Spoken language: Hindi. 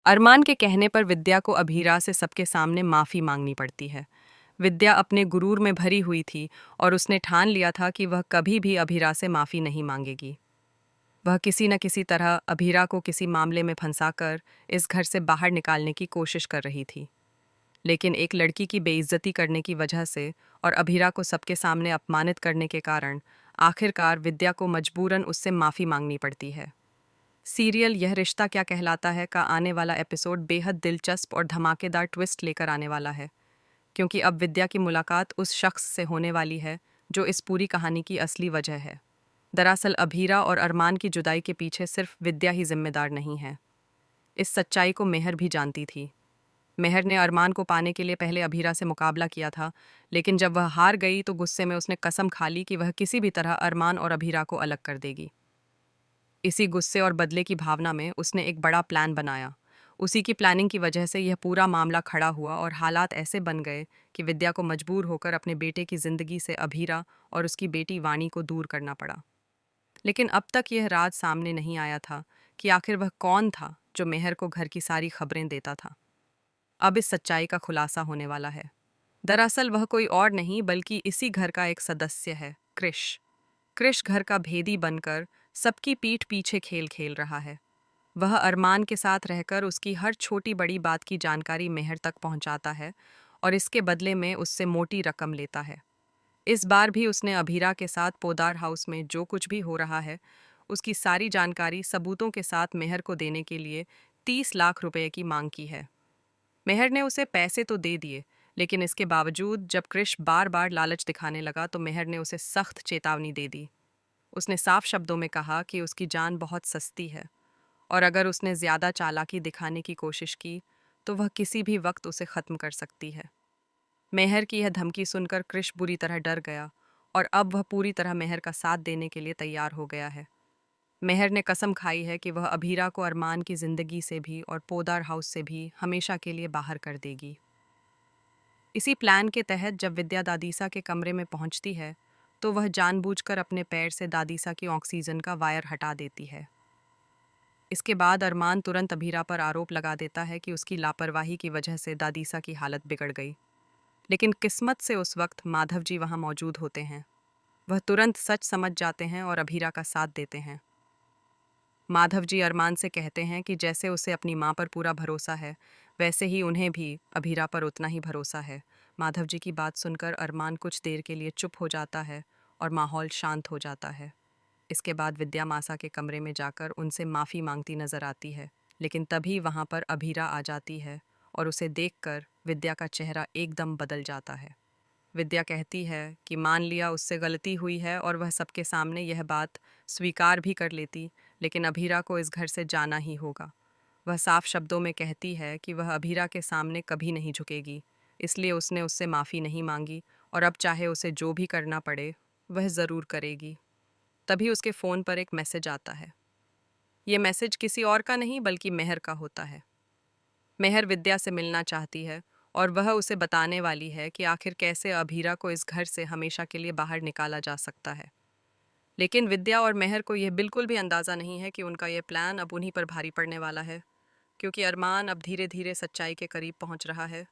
अरमान के कहने पर विद्या को अभीरा से सबके सामने माफ़ी मांगनी पड़ती है। विद्या अपने गुरूर में भरी हुई थी और उसने ठान लिया था कि वह कभी भी अभीरा से माफ़ी नहीं मांगेगी। वह किसी न किसी तरह अभीरा को किसी मामले में फंसाकर इस घर से बाहर निकालने की कोशिश कर रही थी। लेकिन एक लड़की की बेइज्जती करने की वजह से और अभीरा को सबके सामने अपमानित करने के कारण आखिरकार विद्या को मजबूरन उससे माफ़ी मांगनी पड़ती है। सीरियल यह रिश्ता क्या कहलाता है का आने वाला एपिसोड बेहद दिलचस्प और धमाकेदार ट्विस्ट लेकर आने वाला है, क्योंकि अब विद्या की मुलाकात उस शख्स से होने वाली है जो इस पूरी कहानी की असली वजह है। दरअसल अभीरा और अरमान की जुदाई के पीछे सिर्फ विद्या ही जिम्मेदार नहीं है। इस सच्चाई को मेहर भी जानती थी। मेहर ने अरमान को पाने के लिए पहले अभीरा से मुकाबला किया था, लेकिन जब वह हार गई तो गुस्से में उसने कसम खा ली कि वह किसी भी तरह अरमान और अभीरा को अलग कर देगी। इसी गुस्से और बदले की भावना में उसने एक बड़ा प्लान बनाया। उसी की प्लानिंग की वजह से यह पूरा मामला खड़ा हुआ और हालात ऐसे बन गए कि विद्या को मजबूर होकर अपने बेटे की जिंदगी से अभीरा और उसकी बेटी वाणी को दूर करना पड़ा। लेकिन अब तक यह राज सामने नहीं आया था कि आखिर वह कौन था जो मेहर को घर की सारी खबरें देता था। अब इस सच्चाई का खुलासा होने वाला है। दरअसल वह कोई और नहीं बल्कि इसी घर का एक सदस्य है, कृष। कृष घर का भेदी बनकर सबकी पीठ पीछे खेल खेल रहा है। वह अरमान के साथ रहकर उसकी हर छोटी बड़ी बात की जानकारी मेहर तक पहुंचाता है और इसके बदले में उससे मोटी रकम लेता है। इस बार भी उसने अभीरा के साथ पोदार हाउस में जो कुछ भी हो रहा है उसकी सारी जानकारी सबूतों के साथ मेहर को देने के लिए 30 लाख रुपए की मांग की है। मेहर ने उसे पैसे तो दे दिए, लेकिन इसके बावजूद जब कृष बार बार लालच दिखाने लगा तो मेहर ने उसे सख्त चेतावनी दे दी। उसने साफ शब्दों में कहा कि उसकी जान बहुत सस्ती है और अगर उसने ज़्यादा चालाकी दिखाने की कोशिश की तो वह किसी भी वक्त उसे ख़त्म कर सकती है। मेहर की यह धमकी सुनकर कृष बुरी तरह डर गया और अब वह पूरी तरह मेहर का साथ देने के लिए तैयार हो गया है। मेहर ने कसम खाई है कि वह अभीरा को अरमान की ज़िंदगी से भी और पोदार हाउस से भी हमेशा के लिए बाहर कर देगी। इसी प्लान के तहत जब विद्या दादीसा के कमरे में पहुंचती है तो वह जानबूझकर अपने पैर से दादीसा की ऑक्सीजन का वायर हटा देती है। इसके बाद अरमान तुरंत अभीरा पर आरोप लगा देता है कि उसकी लापरवाही की वजह से दादीसा की हालत बिगड़ गई। लेकिन किस्मत से उस वक्त माधव जी वहां मौजूद होते हैं। वह तुरंत सच समझ जाते हैं और अभीरा का साथ देते हैं। माधव जी अरमान से कहते हैं कि जैसे उसे अपनी माँ पर पूरा भरोसा है वैसे ही उन्हें भी अभीरा पर उतना ही भरोसा है। माधव जी की बात सुनकर अरमान कुछ देर के लिए चुप हो जाता है और माहौल शांत हो जाता है। इसके बाद विद्या मासा के कमरे में जाकर उनसे माफ़ी मांगती नजर आती है, लेकिन तभी वहाँ पर अभीरा आ जाती है और उसे देखकर विद्या का चेहरा एकदम बदल जाता है। विद्या कहती है कि मान लिया उससे गलती हुई है और वह सबके सामने यह बात स्वीकार भी कर लेती, लेकिन अभीरा को इस घर से जाना ही होगा। वह साफ शब्दों में कहती है कि वह अभीरा के सामने कभी नहीं झुकेगी, इसलिए उसने उससे माफ़ी नहीं मांगी और अब चाहे उसे जो भी करना पड़े वह ज़रूर करेगी। तभी उसके फ़ोन पर एक मैसेज आता है। ये मैसेज किसी और का नहीं बल्कि मेहर का होता है। मेहर विद्या से मिलना चाहती है और वह उसे बताने वाली है कि आखिर कैसे अभीरा को इस घर से हमेशा के लिए बाहर निकाला जा सकता है। लेकिन विद्या और मेहर को यह बिल्कुल भी अंदाज़ा नहीं है कि उनका यह प्लान अब उन्हीं पर भारी पड़ने वाला है, क्योंकि अरमान अब धीरे धीरे सच्चाई के करीब पहुंच रहा है।